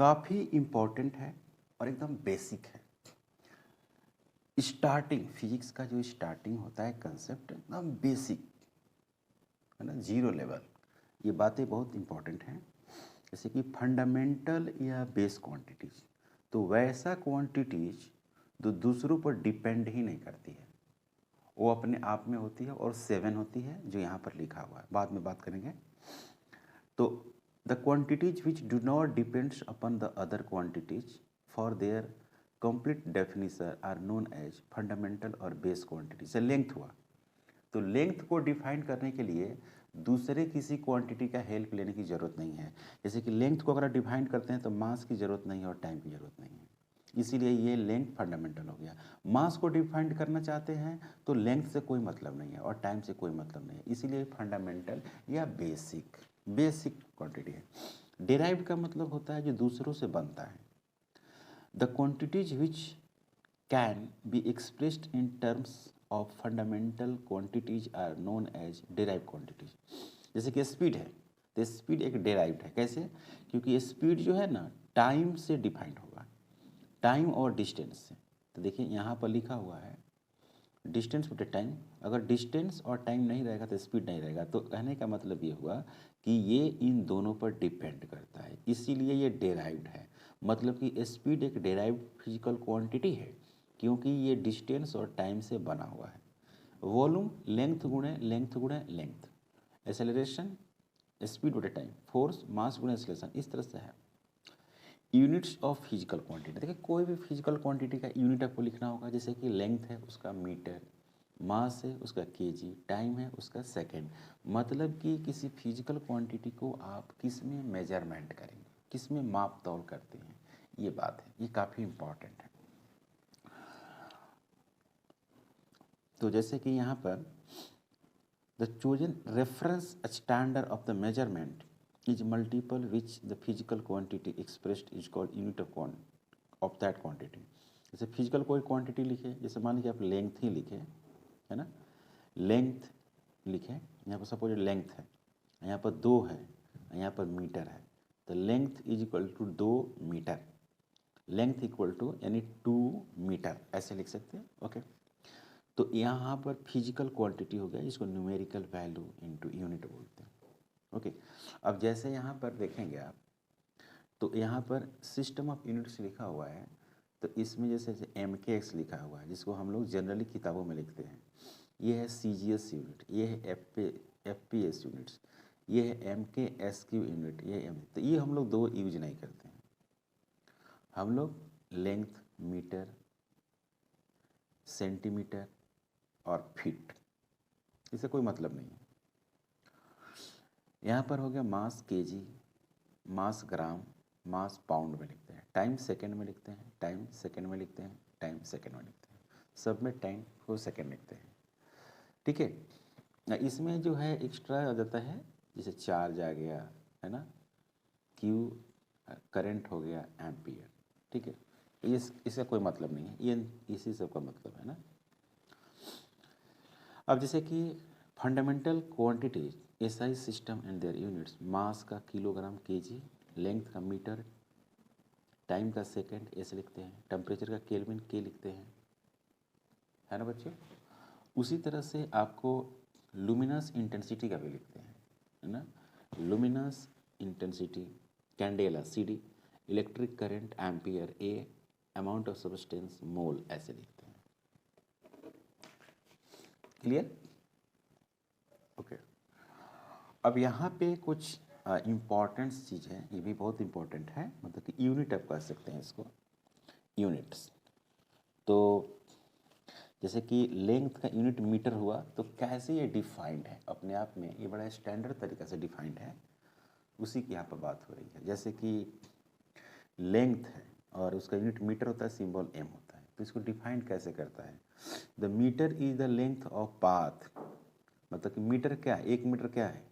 काफ़ी इम्पोर्टेंट है और एकदम बेसिक है। स्टार्टिंग फिजिक्स का जो स्टार्टिंग होता है कंसेप्ट एकदम बेसिक है ना, जीरो लेवल। ये बातें बहुत इम्पोर्टेंट हैं। जैसे कि फंडामेंटल या बेस क्वांटिटीज, तो वैसा क्वांटिटीज जो दूसरों पर डिपेंड ही नहीं करती है, वो अपने आप में होती है और 7 होती है जो यहाँ पर लिखा हुआ है, बाद में बात करेंगे। तो the quantities which do not depends upon the other quantities for their complete definition are known as fundamental और बेस क्वांटिटी। से लेंथ हुआ, तो लेंथ को डिफाइन करने के लिए दूसरे किसी क्वांटिटी का हेल्प लेने की ज़रूरत नहीं है। जैसे कि लेंथ को अगर डिफाइन करते हैं तो मास की ज़रूरत नहीं है और टाइम की ज़रूरत नहीं है, इसीलिए ये लेंथ फंडामेंटल हो गया। मास को डिफाइन करना चाहते हैं तो लेंथ से कोई मतलब नहीं है और टाइम से कोई मतलब नहीं है, इसीलिए फंडामेंटल या बेसिक बेसिक क्वांटिटी है। डिराइव्ड का मतलब होता है जो दूसरों से बनता है। The quantities which can be expressed in terms of fundamental quantities are known as derive quantities. जैसे कि स्पीड है, तो स्पीड एक डिराइव्ड है। कैसे? क्योंकि स्पीड जो है ना टाइम से डिफाइंड होगा, टाइम और डिस्टेंस से। तो देखिए यहाँ पर लिखा हुआ है डिस्टेंस बटे टाइम। अगर डिस्टेंस और टाइम नहीं रहेगा तो स्पीड नहीं रहेगा। तो कहने का मतलब ये हुआ कि ये इन दोनों पर डिपेंड करता है, इसीलिए ये डिराइव्ड है। मतलब कि स्पीड एक डिराइव्ड फिजिकल क्वांटिटी है क्योंकि ये डिस्टेंस और टाइम से बना हुआ है। वॉल्यूम लेंथ गुणे लेंथ गुणे लेंथ, एक्सेलरेशन स्पीड बटे टाइम, फोर्स मास गुणे एक्सेलरेशन, इस तरह से है। यूनिट्स ऑफ फिजिकल क्वांटिटी, देखिए कोई भी फिजिकल क्वांटिटी का यूनिट आपको लिखना होगा। जैसे कि लेंथ है उसका मीटर, मास है उसका केजी, टाइम है उसका सेकंड। मतलब कि किसी फिजिकल क्वांटिटी को आप किस में मेजरमेंट करेंगे, किस में माप तौल करते हैं, ये बात है, ये काफ़ी इम्पॉर्टेंट है। तो जैसे कि यहाँ पर the chosen reference standard of the measurement is multiple which the physical quantity expressed is called unit of that quantity। जैसे फिजिकल कोई क्वांटिटी लिखे, जैसे मान लीजिए आप लेंथ ही लिखे है ना, लेंथ लिखे, यहाँ पर सपोज लेंथ है, यहाँ पर 2 है, यहाँ पर मीटर है, तो length is equal to 2 metre, length equal to यानी 2 मीटर, ऐसे लिख सकते हैं। ओके, तो यहाँ पर फिजिकल क्वांटिटी हो गया, इसको न्यूमेरिकल वैल्यू इनटू यूनिट बोलते हैं। ओके, अब जैसे यहाँ पर देखेंगे आप, तो यहाँ पर सिस्टम ऑफ यूनिट्स लिखा हुआ है, तो इसमें जैसे MKX लिखा हुआ है जिसको हम लोग जनरली किताबों में लिखते हैं। ये है CGS यूनिट, ये है FPS यूनिट्स, ये है MKSQ यूनिट, ये तो ये हम लोग 2 यूज नहीं करते हैं। हम लोग लेंथ मीटर, सेंटीमीटर और फीट, इससे कोई मतलब नहीं है। यहाँ पर हो गया मास केजी, मास ग्राम, मास पाउंड में लिखते हैं, टाइम सेकंड में लिखते हैं, टाइम सेकंड में लिखते हैं, टाइम सेकंड में लिखते हैं, सब में टाइम को सेकंड लिखते हैं। ठीक है, इसमें जो है एक्स्ट्रा आ जाता है, जैसे चार्ज आ गया है ना, क्यू करंट हो गया एम्पियर। ठीक है, इसका कोई मतलब नहीं है, ये इसी सब का मतलब है ना। अब जैसे कि fundamental quantities SI system and their units, mass का किलोग्राम केजी, लेंथ का मीटर, टाइम का सेकंड ऐसे लिखते हैं, टेम्परेचर का केल्विन के लिखते हैं, है ना बच्चों। उसी तरह से आपको लुमिनस इंटेंसिटी का भी लिखते हैं, है ना, luminous intensity, candela CD, electric current ampere A, amount of substance mole, ऐसे लिखते हैं। क्लियर? ओके, अब यहाँ पे कुछ इम्पॉर्टेंट चीज़ है, ये भी बहुत इम्पॉर्टेंट है, मतलब कि यूनिट आप कह सकते हैं इसको, यूनिट्स। तो जैसे कि लेंथ का यूनिट मीटर हुआ, तो कैसे ये डिफाइंड है अपने आप में, ये बड़ा स्टैंडर्ड तरीक़ा से डिफाइंड है, उसी की यहाँ पर बात हो रही है। जैसे कि लेंथ है और उसका यूनिट मीटर होता है, सिंबल M होता है, तो इसको डिफाइंड कैसे करता है? The metre is the length of path, मतलब कि मीटर क्या है, 1 मीटर क्या है,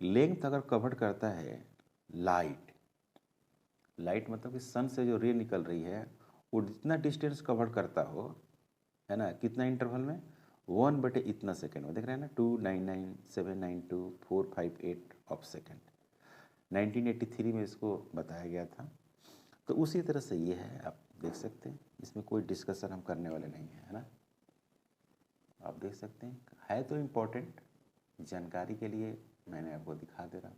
लेंथ अगर कवर करता है लाइट, लाइट मतलब कि सन से जो रे निकल रही है वो जितना डिस्टेंस कवर करता हो, है ना, कितना इंटरवल में, 1 बटे इतना सेकेंड में, देख रहे हैं ना, 299792458 ऑफ सेकेंड। 1983 में इसको बताया गया था। तो उसी तरह से ये है, आप देख सकते हैं, इसमें कोई डिस्कशन हम करने वाले नहीं है ना। आप देख सकते हैं, है तो इम्पोर्टेंट, जानकारी के लिए मैंने आपको दिखा दे रहा हूँ।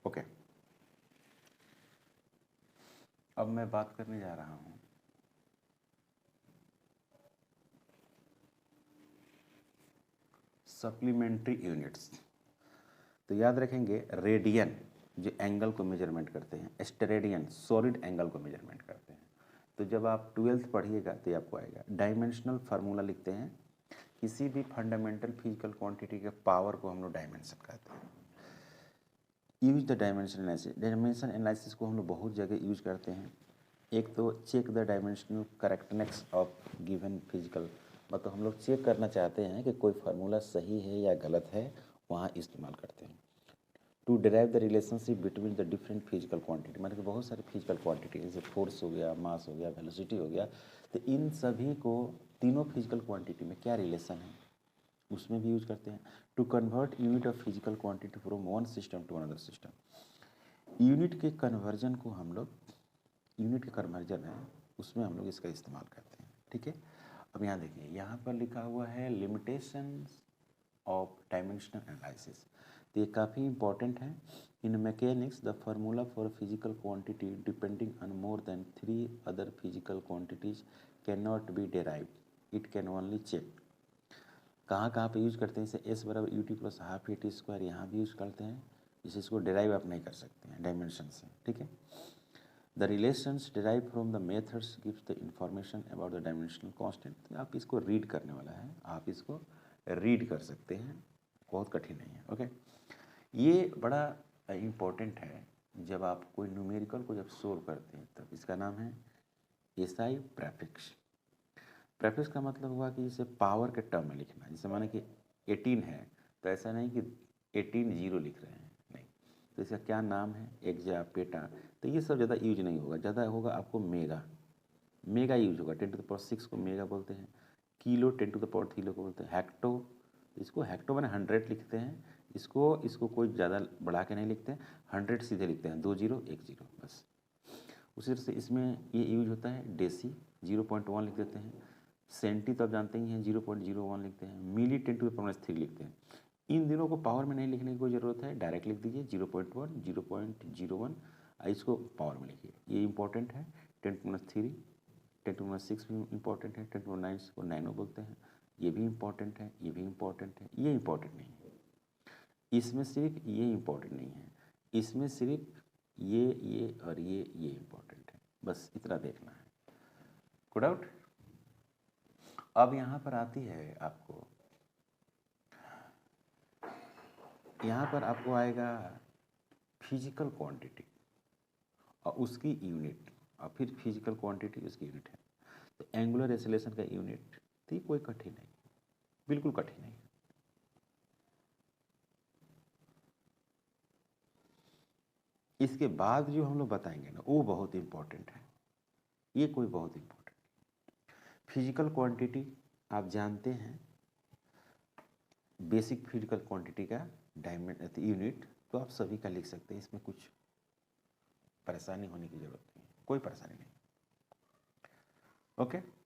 ओके, अब मैं बात करने जा रहा हूँ सप्लीमेंट्री यूनिट्स। तो याद रखेंगे, रेडियन जो एंगल को मेजरमेंट करते हैं, स्टेरेडियन सॉलिड एंगल को मेजरमेंट करते हैं। तो जब आप 12th पढ़िएगा तो आपको आएगा, डायमेंशनल फार्मूला लिखते हैं, किसी भी फंडामेंटल फिजिकल क्वांटिटी के पावर को हम लोग डायमेंशन कहते हैं। Use the dimension analysis, dimension analysis को हम लोग बहुत जगह यूज करते हैं। एक तो check the dimensional correctness of given physical, मतलब हम लोग चेक करना चाहते हैं कि कोई फार्मूला सही है या गलत है, वहाँ इस्तेमाल करते हैं। To derive the relationship between the different physical quantity, मतलब कि बहुत सारी फिजिकल क्वांटिटी जैसे फोर्स हो गया, मास हो गया, वेलोसिटी हो गया, तो इन सभी को, तीनों फिजिकल क्वांटिटी में क्या रिलेशन है, उसमें भी यूज करते हैं। To convert unit of physical quantity from one system to another system, unit के कन्वर्जन को हम लोग, यूनिट का कन्वर्जन है उसमें हम लोग इसका इस्तेमाल करते हैं। ठीक है, अब यहाँ देखिए, यहाँ पर लिखा हुआ है लिमिटेशंस ऑफ डायमेंशनल एनालिसिस। तो ये काफ़ी इंपॉर्टेंट है। In mechanics the formula for physical quantity depending on more than 3 other physical quantities can not be derive, it can only check. कहाँ कहाँ पे यूज करते हैं इसे, एस बराबर u t plus half a t square, यहाँ भी use करते हैं। इसको डेराइव आप नहीं कर सकते हैं डायमेंशन से। ठीक है, the relations derive from the methods gives the information about the dimensional constant. तो आप इसको रीड करने वाला है, आप इसको रीड कर सकते हैं, बहुत कठिन नहीं है। ओके, ये बड़ा इम्पोर्टेंट है। जब आप कोई न्यूमेरिकल को जब सोल्व करते हैं तब इसका नाम है एसआई प्रेफिक्स। प्रेफिक्स का मतलब हुआ कि इसे पावर के टर्म में लिखना। जैसे माने कि 18 है, तो ऐसा नहीं कि 18 जीरो लिख रहे हैं, नहीं। तो इसका क्या नाम है, एक्जा, पेटा, तो ये सब ज़्यादा यूज नहीं होगा, ज़्यादा होगा आपको मेगा। मेगा यूज होगा, 10 टू द पावर 6 को मेगा बोलते हैं। किलो 10 टू द पावर 3 को बोलते हैं। हेक्टो, इसको हेक्टो मैंने 100 लिखते हैं, इसको कोई ज़्यादा बढ़ा के नहीं लिखते हैं, 100 सीधे लिखते हैं, 2 जीरो 1 जीरो बस। उसी तरह से इसमें ये यूज होता है डेसी, 0.1 लिख देते हैं। सेंटी तो आप जानते ही हैं, 0.01 लिखते हैं। मिली 10 टू द पावर -3 लिखते हैं। इन दिनों को पावर में नहीं लिखने की कोई ज़रूरत है, डायरेक्ट लिख दीजिए 0.1, 0.01, इसको पावर में लिखिए, ये इंपॉर्टेंट है। 10 टू -3, 10 टू -6 भी इंपॉर्टेंट है, 10 टू -9 को नैनो बोलते हैं, ये भी इंपॉर्टेंट है, ये भी इंपॉर्टेंट है, ये इंपॉर्टेंट नहीं है। इसमें सिर्फ ये इंपॉर्टेंट नहीं है, इसमें सिर्फ ये और ये इंपॉर्टेंट है, बस इतना देखना है। Good out. अब यहाँ पर आती है आपको, यहाँ पर आपको आएगा फिजिकल क्वांटिटी और उसकी यूनिट, और फिर फिजिकल क्वांटिटी उसकी यूनिट है। तो एंगुलर एक्सेलरेशन का यूनिट, तो कोई कठिन नहीं, बिल्कुल कठिन नहीं। इसके बाद जो हम लोग बताएंगे ना, वो बहुत इंपॉर्टेंट है, ये कोई बहुत इंपॉर्टेंट। फिजिकल क्वांटिटी आप जानते हैं, बेसिक फिजिकल क्वांटिटी का यूनिट तो आप सभी का लिख सकते हैं, इसमें कुछ परेशानी होने की जरूरत नहीं, कोई परेशानी नहीं। ओके।